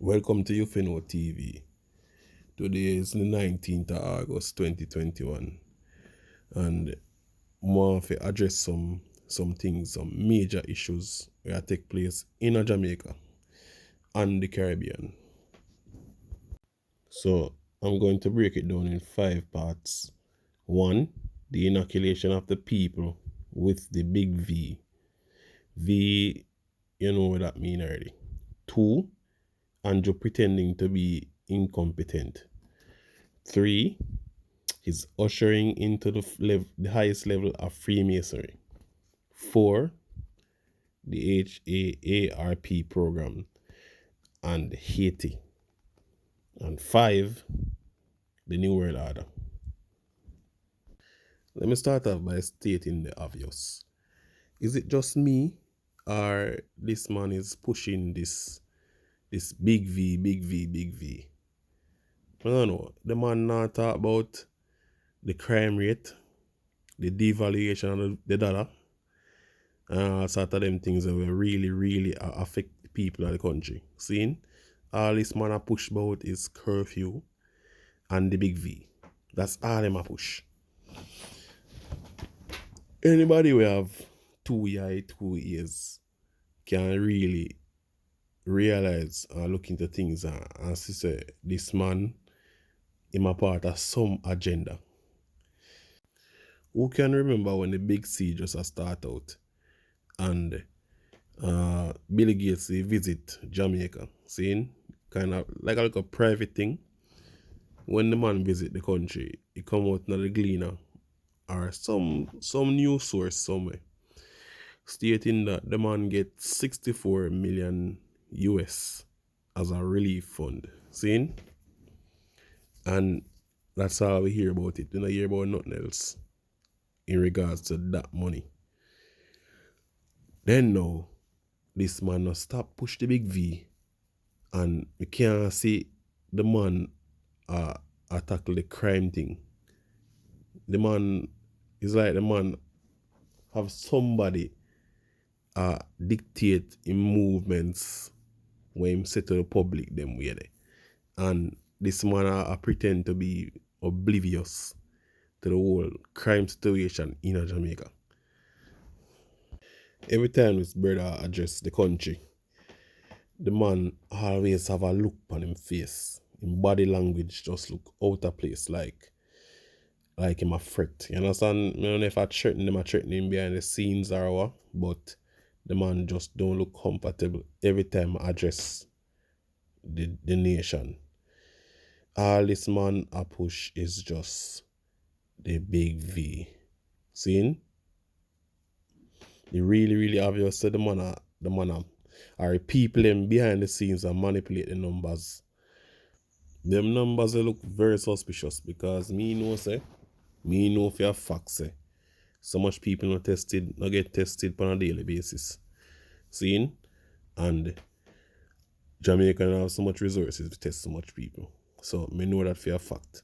Welcome to Ufino TV. Today is the 19th of August 2021 and I want to address some things, some major issues that take place in Jamaica and the Caribbean. So I'm going to break it down in 5 parts. 1. The inoculation of the people with the big V. V, you know what that means already. 2. Andrew pretending to be incompetent. 3. He's ushering into the highest level of Freemasonry. 4. The HAARP program and Haiti. And 5. The New World Order. Let me start off by stating the obvious. Is it just me or this man is pushing this big V, big V, big V? I don't know. The man not talk about the crime rate, the devaluation of the dollar, sort of them things that will really affect the people of the country. Seeing all this man a push about is curfew and the big V. That's all them a push. Anybody will have 2 years can really realize and look into things and see say this man is a part of some agenda. Who can remember when the big C just start out and Bill Gates visit Jamaica, seeing kind of like a private thing. When the man visit the country, he come out in the Gleaner or some news source somewhere stating that the man get 64 million US as a relief fund. Seeing? And that's how we hear about it. We don't hear about nothing else in regards to that money. Then now, this man no stop push the big V and we can't see the man tackle the crime thing. The man is like the man have somebody dictate in movements when him say to the public them way there. And this man pretend to be oblivious to the whole crime situation in Jamaica. Every time his brother address the country, the man always have a look on him face. Him body language just look out of place like him a fret. You understand? I don't know if I threaten him behind the scenes or what, but the man just don't look comfortable every time I address the nation. All this man a push is just the big V. Seeing? It really obvious that the man are people them behind the scenes and manipulate the numbers. Them numbers they look very suspicious because me know for a fact say so much people not get tested on a daily basis. Seeing? And Jamaica don't have so much resources to test so much people. So me know that for a fact.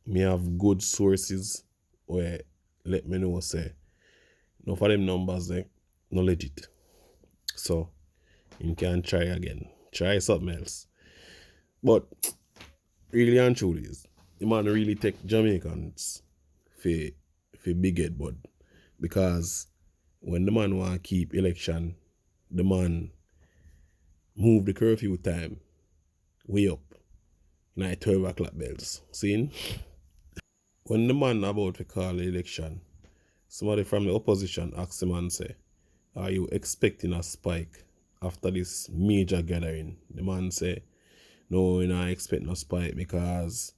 Me have good sources where let me know say no for them numbers they no legit. So you can try again. Try something else. But really and truly is the man really take Jamaicans for big head bud. Because when the man want to keep election, the man move the curfew time way up. Night 12 o'clock bells. Seeing? When the man about to call the election, somebody from the opposition asked him and say, are you expecting a spike after this major gathering? The man say, no, we're not expecting a spike because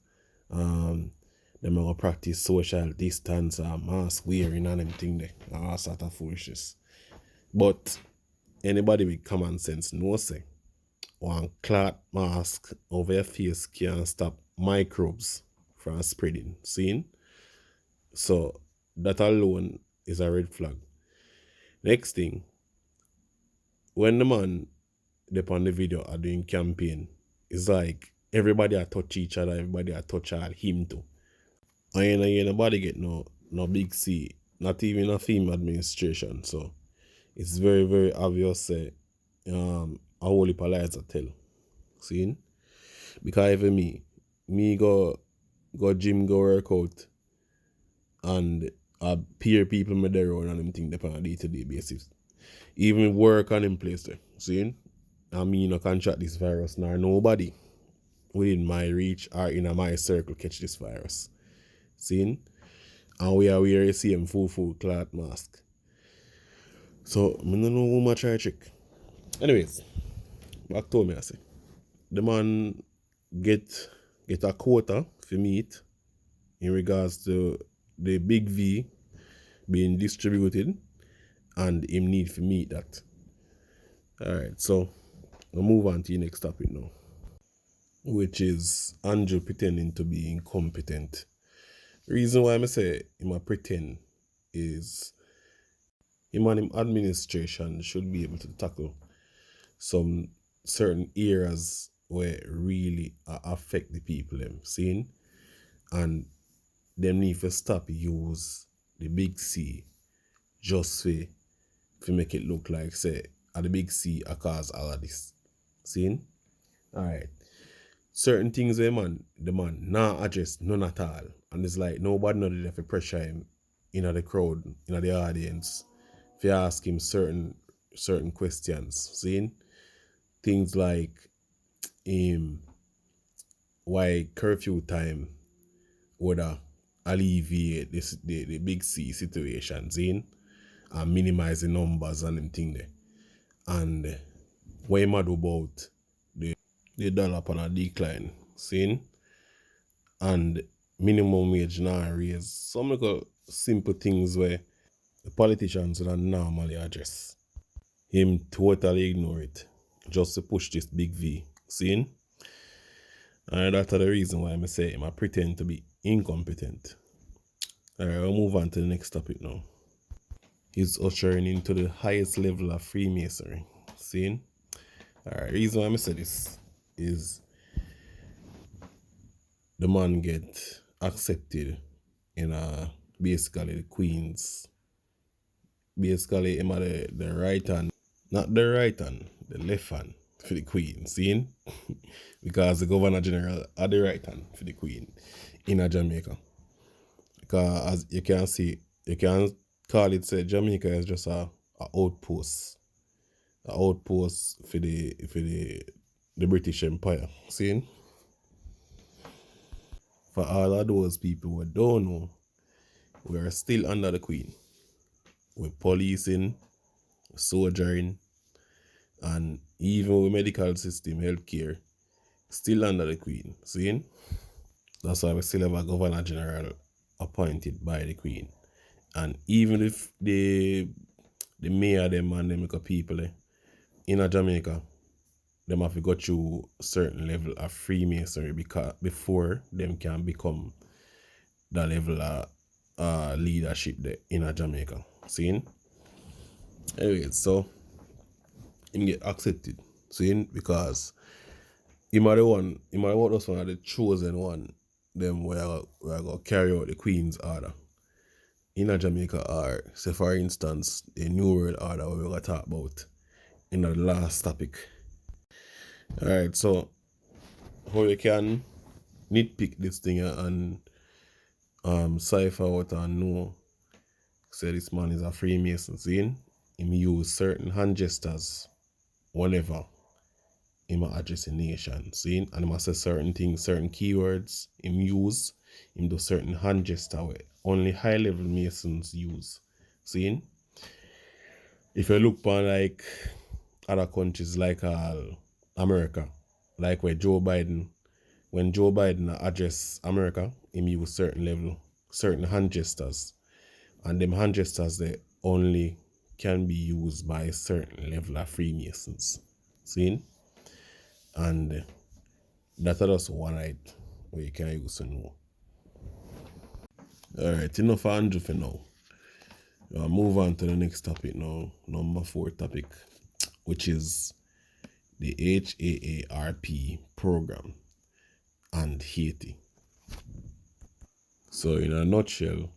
them are going to practice social distance and mask wearing and them thing there. All sort of foolishness. But anybody with common sense knows say one cloth mask over your face can stop microbes from spreading. Seeing? So that alone is a red flag. Next thing, when the man on the video are doing campaign, it's like everybody a touch each other, everybody a touch him too. And nobody get no big C, not even a female administration. So it's very obvious a whole heap of lies I tell. See? Because even me go gym, go work out, and I peer people me there around and them thing depend on a day-to-day basis. Even work on them place there. See? I mean, I contract this virus, nor nobody within my reach or in my circle catch this virus. See? And we are wearing the same full cloth mask. So, I don't know who much I trick. Anyways, back to me, I say. The man get a quota for meat in regards to the big V being distributed, and him need to meet that. Alright, so we'll move on to the next topic now, which is Andrew pretending to be incompetent. The reason why I say him a pretend is him and him administration should be able to tackle some certain areas where really affect the people them seeing, and them need to stop use the big C just to make it look like say the big C a cause all of this. Seeing? Alright. Certain things the man not address none at all. And it's like nobody know that to pressure him in the crowd, in the audience, if you ask him certain questions. Seeing? Things like why curfew time would alleviate this the big C situation, seeing? And minimize the numbers and them thing there. And what am I do about the dollar upon a decline, seeing? And minimum wage now raise. Some little simple things where the politicians would normally address. Him totally ignore it just to push this big V, seeing? And that's the reason why I say him I pretend to be incompetent. Alright, we'll move on to the next topic now. He's ushering into the highest level of Freemasonry. Seeing? Alright, reason why I say this is the man get accepted in basically the Queen's, basically him the right hand, not the right hand, the left hand for the Queen, seeing? Because the Governor General are the right hand for the Queen in Jamaica. Because as you can see, you can call it say Jamaica is just a outpost. An outpost for the British Empire. Seeing? For all of those people who don't know, we are still under the Queen. We're policing, soldiering, and even with medical system, healthcare, still under the Queen. Seeing? That's why we still have a Governor General appointed by the Queen. And even if the mayor them and them people in Jamaica, them have to go through a certain level of Freemasonry before them can become the level of leadership there in Jamaica. Seeing? Anyway, so him get accepted. Seeing? Because him are one of the chosen one, them where go carry out the Queen's order in Jamaica, or say for instance the New World Order we going to talk about in the last topic. Alright, so how you can nitpick this thing and cipher out and know say this man is a Freemason, seeing? Him use certain hand gestures whenever him address a nation, seeing? And him say certain things, certain keywords him use, him do certain hand gesture where only high level Masons use, seeing? If you look upon like other countries like America, like when Joe Biden address America, him use certain hand gestures. And them hand gestures they only can be used by a certain level of Freemasons. Seeing? And that's just one right where you can use to know. Alright, enough for Andrew for now. I'll move on to the next topic now, number 4 topic, which is the HAARP program and Haiti. So in a nutshell,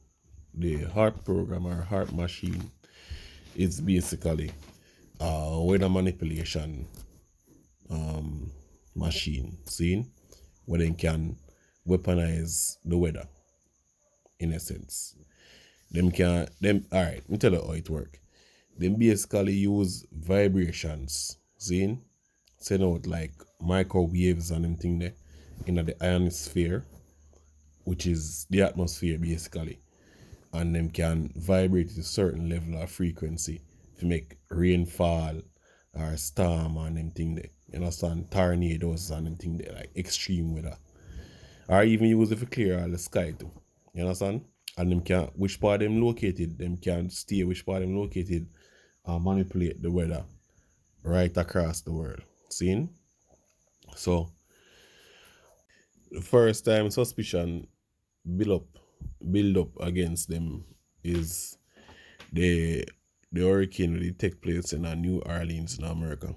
the HARP program or HARP machine is basically weather manipulation machine, see, where they can weaponize the weather, in a sense. Alright, let me tell you how it work. Them basically use vibrations, see, send out like microwaves and them thing there in the ionosphere, which is the atmosphere basically. And them can vibrate to a certain level of frequency to make rainfall or storm and them thing there. You understand? Tornadoes and them thing there, like extreme weather. Or even use it to clear all the sky too. You understand? And them can, which part them located, them can stay which part them located and manipulate the weather right across the world. See? So the first time suspicion build up against them is the hurricane will take place in New Orleans in America.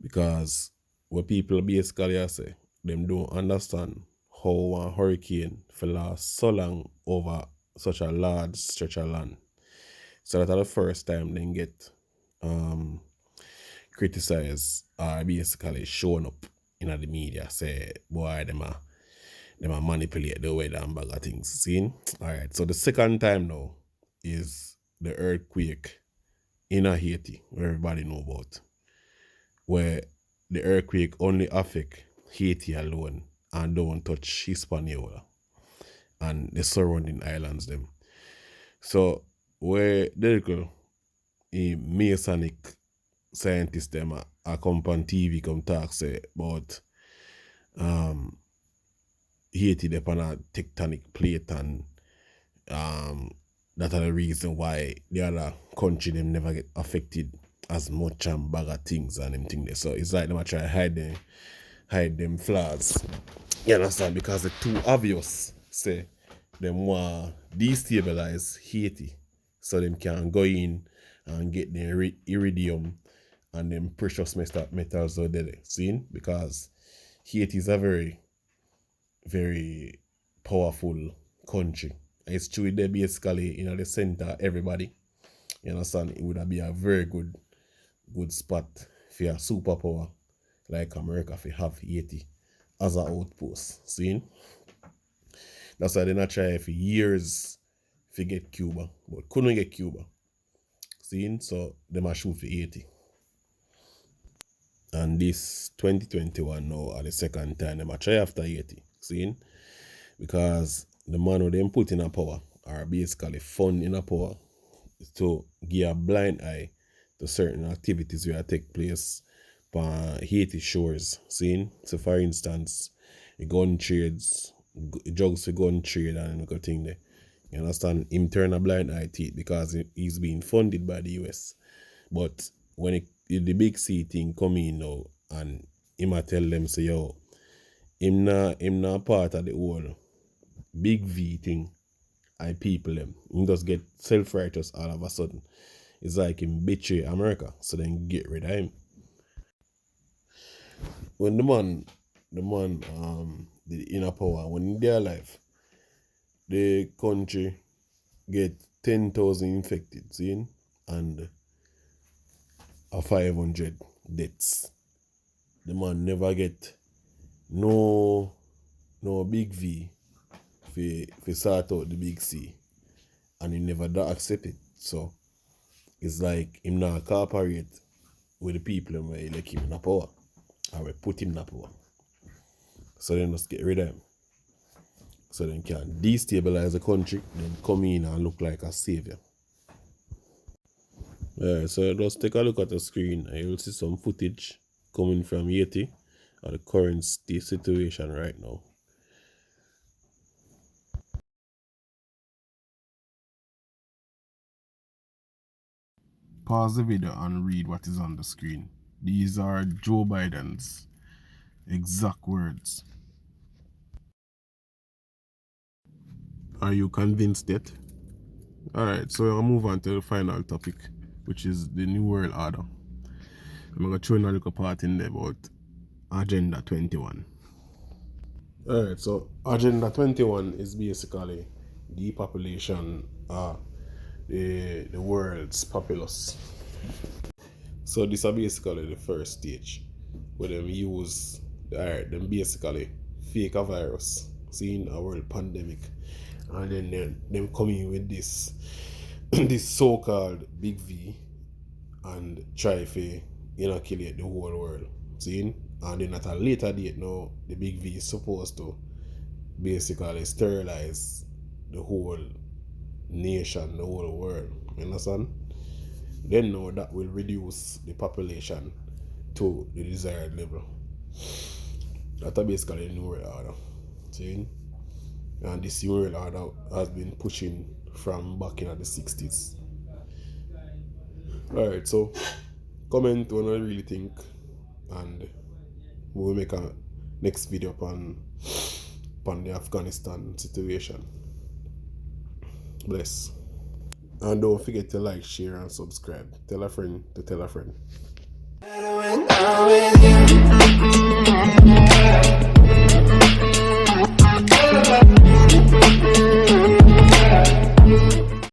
Because what people basically say, them don't understand how a hurricane will last so long over such a large stretch of land. So that's the first time they get criticized or basically shown up in the media, say, boy, them a manipulate the weather and bag of things. See? Alright, so the second time now is the earthquake in Haiti, where everybody know about, where the earthquake only affect Haiti alone and don't touch Hispaniola and the surrounding islands them. So where the little Masonic scientists them are come on TV come talk say about Haiti upon a tectonic plate and that are the reason why the other country them never get affected as much and bag of things and them thing there. So it's like them a try to hide them flaws. You understand? Because the too obvious say them want destabilize Haiti so them can go in and get the iridium and them precious metals out there. See? Because Haiti is a very, very powerful country. It's true they basically in the center everybody. You understand? It would be a very good spot for a superpower like America to have Haiti as an outpost. See? That's why they not try for years to get Cuba, but couldn't get Cuba. See? So they must shoot for Haiti. And this 2021 now are the second time they must try after Haiti. See? Because the man who them put in a power are basically fund in a power to give a blind eye to certain activities that take place on Haiti shores. See? So for instance, the gun trades, drugs for gun trade and good thing there. You understand? Him turn a blind eye to it because he's being funded by the US. But when the big C thing come in now and him a tell them say yo, him not part of the whole big V thing and people them. He just get self-righteous all of a sudden. It's like him betray America, so then get rid of him. When the man the inner power, when they're alive, the country get 10,000 infected, see, and a 500 deaths. The man never get no big V for sort out the big C, and he never da accept it. So it's like him not cooperate with the people who elect him in the power or we put him in the power. So then just get rid of him. So then can destabilize the country, then come in and look like a savior. Alright, so just take a look at the screen and you'll see some footage coming from Haiti at the current situation right now. Pause the video and read what is on the screen. These are Joe Biden's exact words. Are you convinced yet? Alright, so we'll move on to the final topic, which is the New World Order. I'm going to throw in a little part in there about Agenda 21. Alright, so Agenda 21 is basically depopulation of the world's populace. So this is basically the first stage where they use Alright, them basically fake a virus, seeing a world pandemic, and then them coming with this this so-called big V and try to inoculate the whole world. See? And then at a later date now, the big V is supposed to basically sterilize the whole nation, the whole world. You understand? Then now that will reduce the population to the desired level. That's basically the New World Order. See? And this New World Order has been pushing from back in the 60s. Alright, so comment what you really think, and we will make a next video upon the Afghanistan situation. Bless. And don't forget to like, share, and subscribe. Tell a friend to tell a friend.